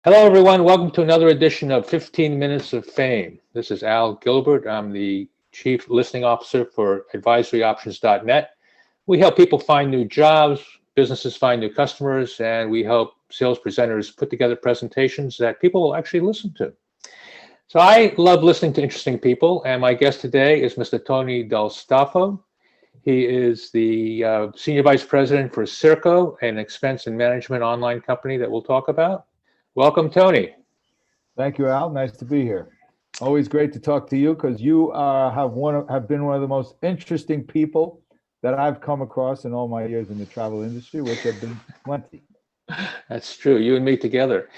Hello, everyone. Welcome to another edition of 15 Minutes of Fame. This is Al Gilbert. I'm the Chief Listening Officer for AdvisoryOptions.net. We help people find new jobs, businesses find new customers, and we help sales presenters put together presentations that people will actually listen to. So I love listening to interesting people, and my guest today is Mr. Tony DAstolfo. He is the Senior Vice President for Serko, an expense and management online company that we'll talk about. Welcome, Tony. Thank you, Al. Nice to be here. Always great to talk to you because you have been one of the most interesting people that I've come across in all my years in the travel industry, which have been plenty. That's true. You and me together.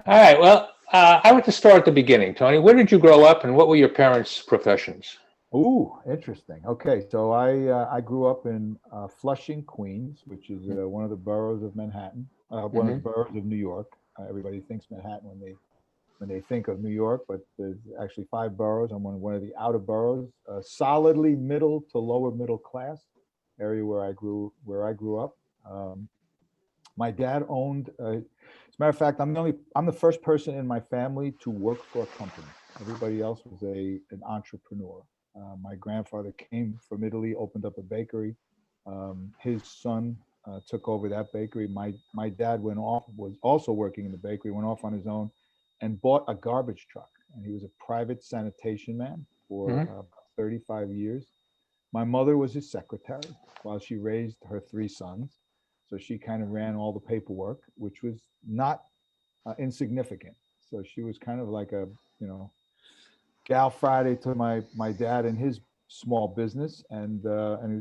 All right. Well, I want to start at the beginning, Tony. Where did you grow up, and what were your parents' professions? Ooh, interesting. Okay, so I grew up in Flushing, Queens, which is one of the boroughs of Manhattan, one of the boroughs of New York. Everybody thinks Manhattan when they think of New York, but there's actually 5 boroughs. I'm one of the outer boroughs, solidly middle to lower middle class area where I grew up. My dad owned. As a matter of fact, I'm the first person in my family to work for a company. Everybody else was an entrepreneur. My grandfather came from Italy, opened up a bakery. His son took over that bakery. My dad was also working in the bakery, went off on his own and bought a garbage truck. And he was a private sanitation man for 35 years. My mother was his secretary while she raised her 3 sons. So she kind of ran all the paperwork, which was not insignificant. So she was kind of like a, gal Friday to my dad and his small business. And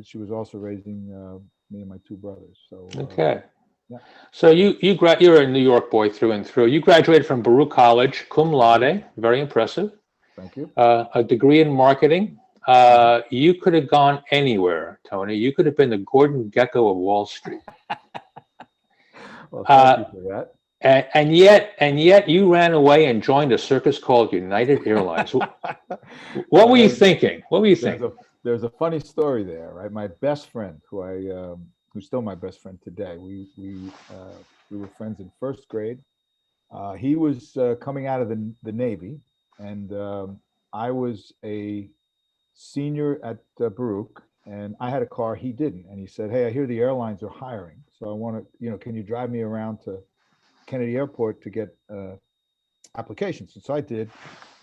she was also raising me and my 2 brothers. So Okay. Yeah. So you're a New York boy through and through. You graduated from Baruch College, cum laude, very impressive. Thank you. A degree in marketing. You could have gone anywhere, Tony. You could have been the Gordon Gekko of Wall Street. Well, thank you for that. And yet you ran away and joined a circus called United Airlines. What were you thinking? What were you thinking? There's a funny story there, right? My best friend, who's still my best friend today, we were friends in 1st grade. He was coming out of the Navy, and I was a senior at Baruch, and I had a car. He didn't, and he said, "Hey, I hear the airlines are hiring, so I want to, can you drive me around to Kennedy Airport to get applications?" And so I did.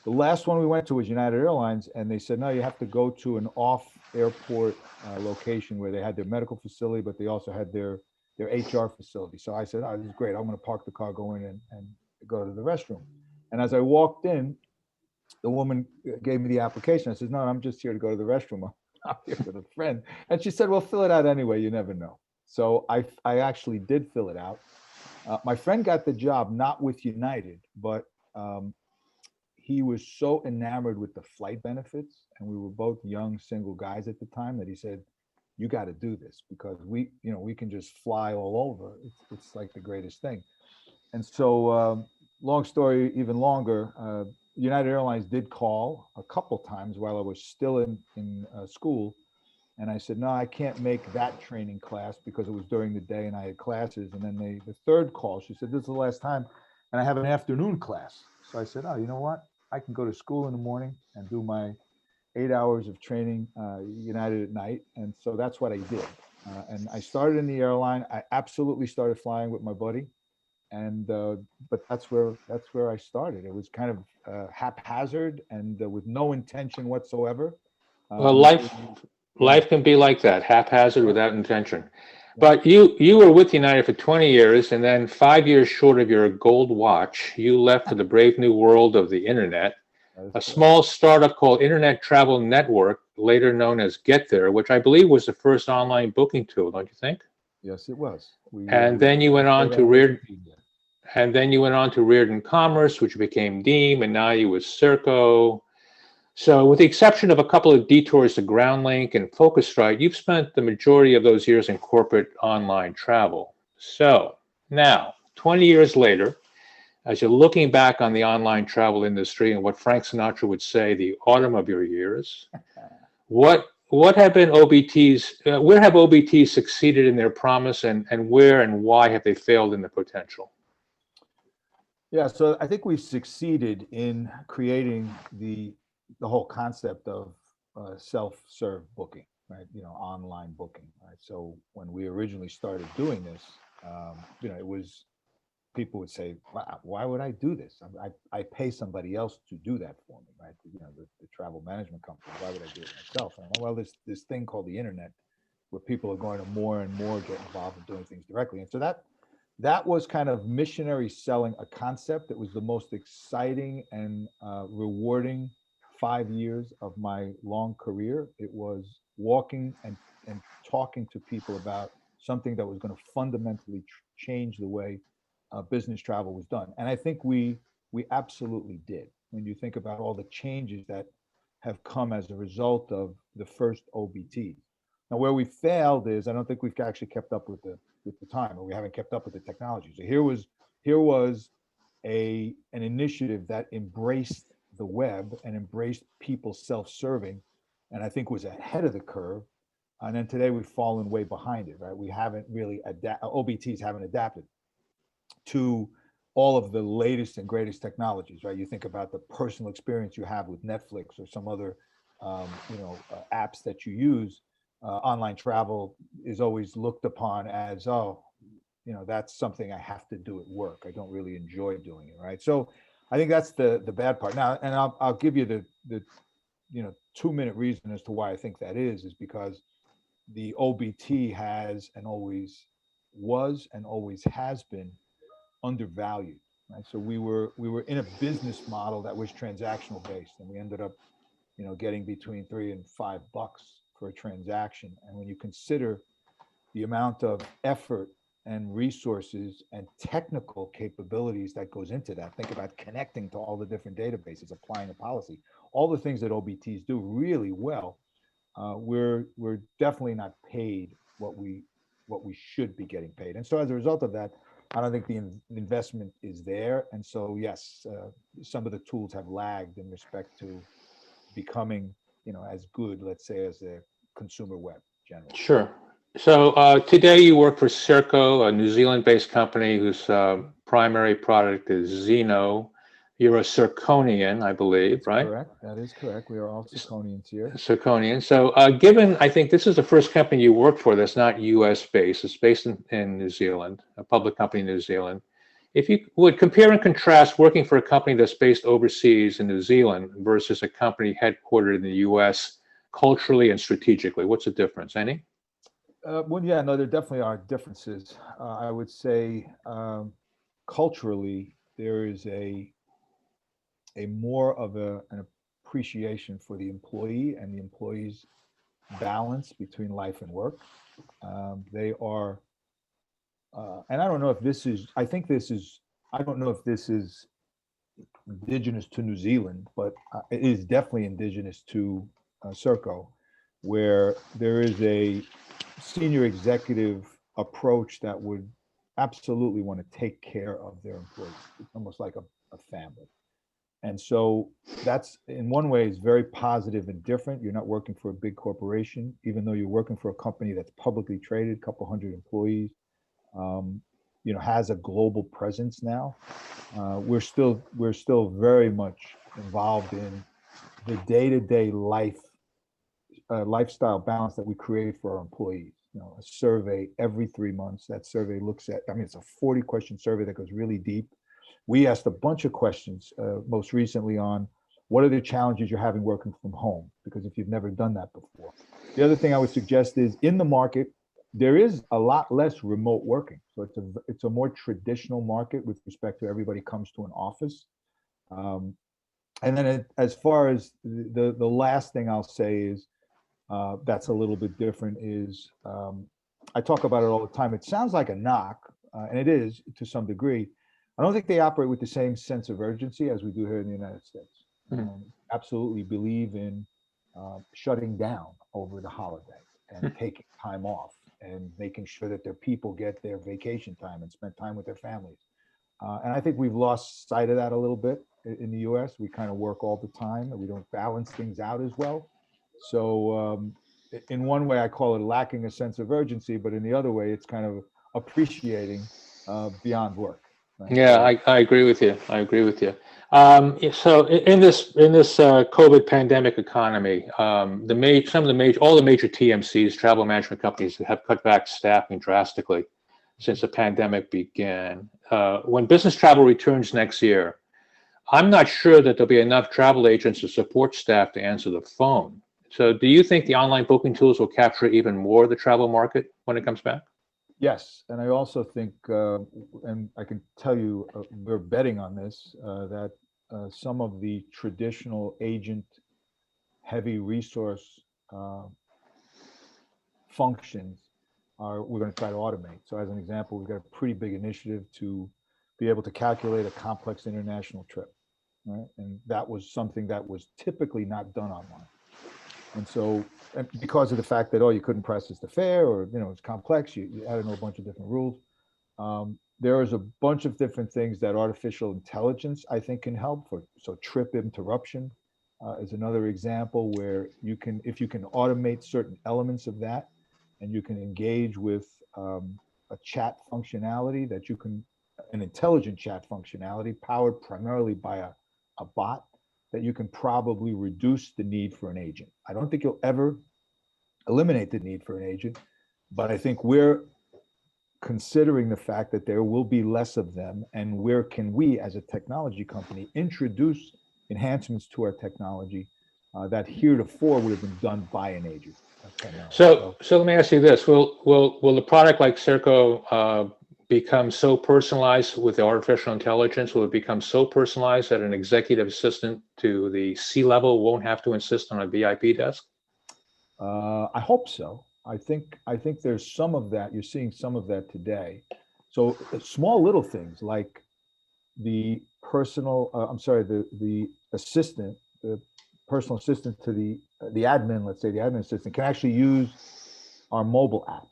The last one we went to was United Airlines, and they said, "No, you have to go to an off-airport location where they had their medical facility, but they also had their HR facility." So I said, "Oh, this is great. I'm going to park the car, go in and go to the restroom." And as I walked in, the woman gave me the application. I said, "No, I'm just here to go to the restroom. I'm here with a friend." And she said, "Well, fill it out anyway. You never know." So I actually did fill it out. My friend got the job not with United, but he was so enamored with the flight benefits, and we were both young single guys at the time, that he said, "You got to do this because we can just fly all over. It's like the greatest thing." And so, long story even longer, United Airlines did call a couple times while I was still in school. And I said, "No, I can't make that training class because it was during the day and I had classes." And then the 3rd call, she said, "This is the last time, and I have an afternoon class." So I said, "Oh, you know what? I can go to school in the morning and do my 8 hours of training United at night." And so that's what I did. And I started in the airline. I absolutely started flying with my buddy. And but that's where I started. It was kind of haphazard and with no intention whatsoever. Well, life can be like that, haphazard, without intention. But you were with United for 20 years, and then 5 years short of your gold watch, you left for the brave new world of the internet. A small startup called Internet Travel Network, later known as Get There, which I believe was the first online booking tool, don't you think? Yes, it was. And then you went on to Reardon Commerce, which became Deem, and now you with Serko. So with the exception of a couple of detours to GroundLink and Focusrite, you've spent the majority of those years in corporate online travel. So now, 20 years later, as you're looking back on the online travel industry and what Frank Sinatra would say, the autumn of your years, what have been OBTs, where have OBTs succeeded in their promise, and where and why have they failed in the potential? Yeah, so I think we've succeeded in creating the whole concept of self-serve booking, right? You know, online booking, right? So when we originally started doing this, you know, it was people would say, wow, why would I do this? I pay somebody else to do that for me, right? You know, the travel management company. Why would I do it myself? And well, there's this thing called the internet where people are going to more and more get involved in doing things directly. And so that was kind of missionary selling a concept that was the most exciting and rewarding 5 years of my long career. It was walking and talking to people about something that was going to fundamentally change the way business travel was done. And I think we absolutely did. When you think about all the changes that have come as a result of the first OBTs. Now, where we failed is I don't think we've actually kept up with the time, or we haven't kept up with the technology. So here was an initiative that embraced the web and embraced people self-serving, and I think was ahead of the curve. And then today we've fallen way behind it, right? We haven't really OBTs haven't adapted to all of the latest and greatest technologies, right? You think about the personal experience you have with Netflix or some other, apps that you use. Online travel is always looked upon as, oh, you know, that's something I have to do at work. I don't really enjoy doing it, right? So I think that's the bad part. Now, and I'll give you the 2-minute reason as to why I think that is because the OBT has and always was and always has been undervalued, right? So we were in a business model that was transactional based, and we ended up, getting between $3 and $5 for a transaction. And when you consider the amount of effort and resources and technical capabilities that goes into that, think about connecting to all the different databases, applying a policy, all the things that OBTs do really well. We're definitely not paid what we should be getting paid. And so as a result of that, I don't think the investment is there. And so, yes, some of the tools have lagged in respect to becoming, as good, let's say, as a consumer web generally. Sure. So today you work for Serko, a New Zealand-based company whose primary product is Xeno. You're a Serkonian, I believe, right? Correct. That is correct. We are all Serkonians here. Serkonian. So given, I think this is the first company you work for that's not US based, it's based in New Zealand, a public company in New Zealand. If you would compare and contrast working for a company that's based overseas in New Zealand versus a company headquartered in the US culturally and strategically, what's the difference? Any? Well, yeah, no, there definitely are differences. I would say culturally, there is a more of an appreciation for the employee and the employee's balance between life and work. They are, and I don't know if this is, I think this is, I don't know if this is indigenous to New Zealand, but it is definitely indigenous to Serko, where there is a senior executive approach that would absolutely want to take care of their employees. It's almost like a family. And so that's in one way is very positive and different. You're not working for a big corporation, even though you're working for a company that's publicly traded, a couple hundred employees, has a global presence now. We're still very much involved in the day-to-day lifestyle balance that we create for our employees. A survey every 3 months. That survey looks at, it's a 40-question survey that goes really deep. We asked a bunch of questions, most recently on what are the challenges you're having working from home, because if you've never done that before. The other thing I would suggest is in the market, there is a lot less remote working. So it's a more traditional market with respect to everybody comes to an office. And then as far as the last thing I'll say is that's a little bit different is I talk about it all the time. It sounds like a knock, and it is to some degree. I don't think they operate with the same sense of urgency as we do here in the United States. Absolutely believe in shutting down over the holiday and taking time off and making sure that their people get their vacation time and spend time with their families. And I think we've lost sight of that a little bit in the US. We kind of work all the time and we don't balance things out as well. So in one way, I call it lacking a sense of urgency, but in the other way, it's kind of appreciating beyond work. Right? Yeah, I agree with you. I agree with you. So in this COVID pandemic economy, all the major TMCs, travel management companies, have cut back staffing drastically since the pandemic began. When business travel returns next year, I'm not sure that there'll be enough travel agents to support staff to answer the phone. So, do you think the online booking tools will capture even more of the travel market when it comes back? Yes, and I also think, and I can tell you, we're betting on this, that some of the traditional agent-heavy resource functions we're going to try to automate. So as an example, we've got a pretty big initiative to be able to calculate a complex international trip, right? And that was something that was typically not done online. And so, and because of the fact that, oh, you couldn't process the fare, or, it's complex, you added a bunch of different rules. There is a bunch of different things that artificial intelligence, I think, can help for. So trip interruption is another example where if you can automate certain elements of that, and you can engage with a chat functionality an intelligent chat functionality powered primarily by a bot, that you can probably reduce the need for an agent. I don't think you'll ever eliminate the need for an agent, but I think we're considering the fact that there will be less of them, and where can we as a technology company introduce enhancements to our technology that heretofore would have been done by an agent. So let me ask you this: Will the product like Serko become so personalized with the artificial intelligence? Will it become so personalized that an executive assistant to the C-level won't have to insist on a VIP desk? I hope so. I think there's some of that. You're seeing some of that today. So small little things like the assistant, the personal assistant to the admin, let's say the admin assistant, can actually use our mobile app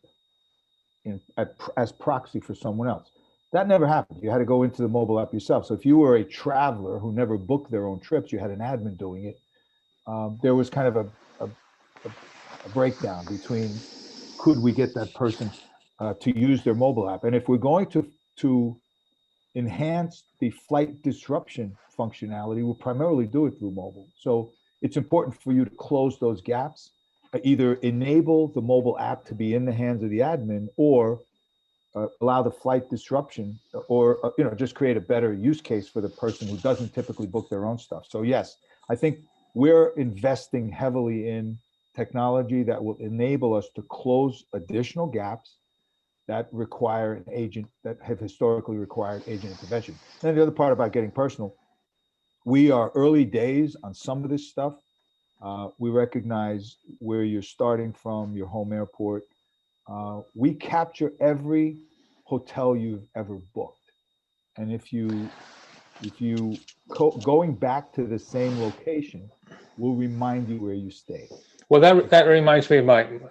as proxy for someone else. That never happened. You had to go into the mobile app yourself. So if you were a traveler who never booked their own trips, you had an admin doing it. There was kind of a breakdown between, could we get that person to use their mobile app? And if we're going to enhance the flight disruption functionality, we'll primarily do it through mobile. So it's important for you to close those gaps, either enable the mobile app to be in the hands of the admin, or allow the flight disruption, or just create a better use case for the person who doesn't typically book their own stuff. So yes, I think we're investing heavily in technology that will enable us to close additional gaps that require an agent, that have historically required agent intervention. And then the other part about getting personal, we are early days on some of this stuff. We recognize where you're starting from, your home airport. We capture every hotel you've ever booked. And if you going back to the same location, we'll remind you where you stayed. Well, that reminds me of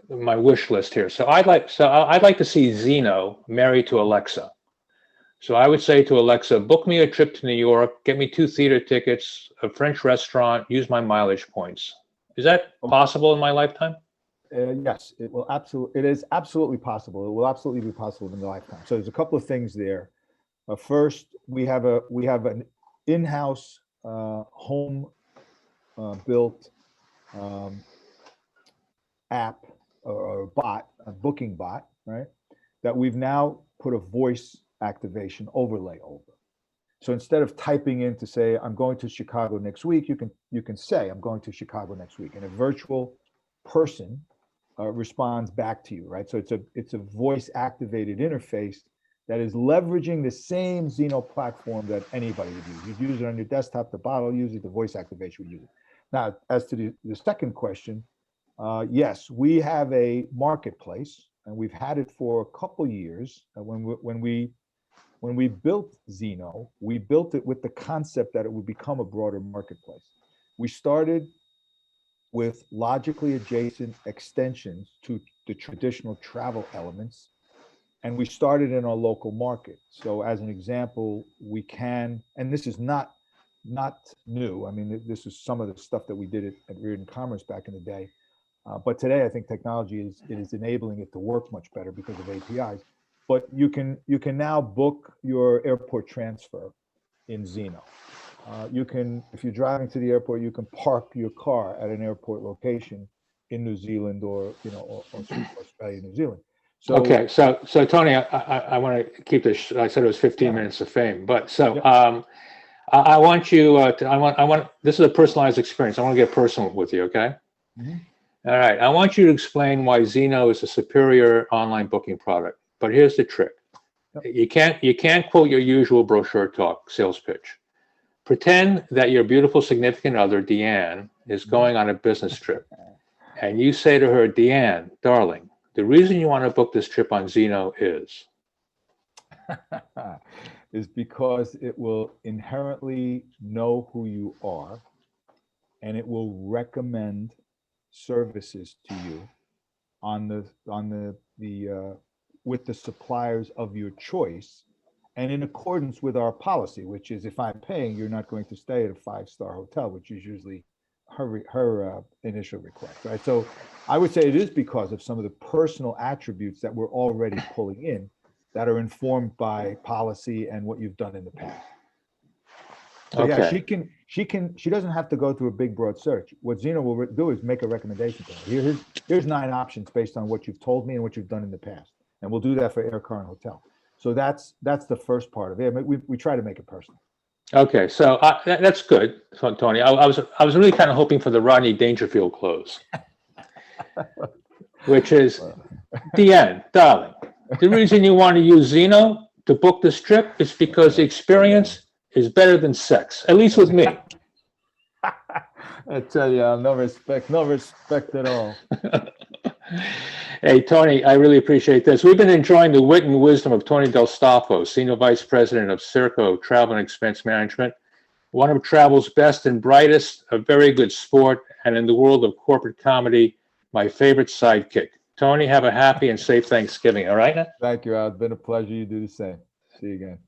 my wish list here. So I'd like to see Xeno married to Alexa. So I would say to Alexa, book me a trip to New York, get me 2 theater tickets, a French restaurant, use my mileage points. Is that possible in my lifetime? Yes, it will absolutely. It is absolutely possible. It will absolutely be possible in your lifetime. So there's a couple of things there. First, we have an in-house home built app or bot, a booking bot, right? That we've now put a voice activation overlay over. So instead of typing in to say, I'm going to Chicago next week, you can say, I'm going to Chicago next week, and a virtual person responds back to you, right? So it's a voice activated interface that is leveraging the same Xeno platform that anybody would use. You'd use it on your desktop, the bot will use it, the voice activation would use it. Now, as to the second question, yes, we have a marketplace, and we've had it for a couple years. When we built Xeno, we built it with the concept that it would become a broader marketplace. We started with logically adjacent extensions to the traditional travel elements, and we started in our local market. So as an example, we can, and this is not new. I mean, this is some of the stuff that we did at Reardon Commerce back in the day. But today, I think technology is enabling it to work much better because of APIs. but you can now book your airport transfer in Xeno. You can, if you're driving to the airport, you can park your car at an airport location in New Zealand or Australia, New Zealand. So Okay, so Tony, I want to keep this. I said it was 15 minutes of fame, but so I want you to. I want. This is a personalized experience. I want to get personal with you. Okay. Mhm. All right. I want you to explain why Xeno is a superior online booking product. But here's the trick. Yep. You can't quote your usual brochure talk sales pitch. Pretend that your beautiful significant other, Deanne, is going on a business trip. And you say to her, Deanne, darling, the reason you want to book this trip on Xeno is because it will inherently know who you are, and it will recommend services to you with the suppliers of your choice, and in accordance with our policy, which is if I'm paying, you're not going to stay at a 5-star hotel, which is usually her initial request, right? So I would say it is because of some of the personal attributes that we're already pulling in that are informed by policy and what you've done in the past. So yeah, she doesn't have to go through a big broad search. What Xeno will do is make a recommendation to her. Here's 9 options based on what you've told me and what you've done in the past. And we'll do that for air, car, and hotel. So that's the first part of it. I mean, we try to make it personal. Okay, so that's good, so, Tony. I was really kind of hoping for the Rodney Dangerfield close, which is the end, darling. The reason you want to use Xeno to book this trip is because the experience is better than sex, at least with me. I tell you, no respect at all. Hey, Tony, I really appreciate this. We've been enjoying the wit and wisdom of Tony DAstolfo, Senior Vice President of Serko Travel and Expense Management, one of travel's best and brightest, a very good sport, and in the world of corporate comedy, my favorite sidekick. Tony, have a happy and safe Thanksgiving, all right? Thank you, Al. It's been a pleasure. You do the same. See you again.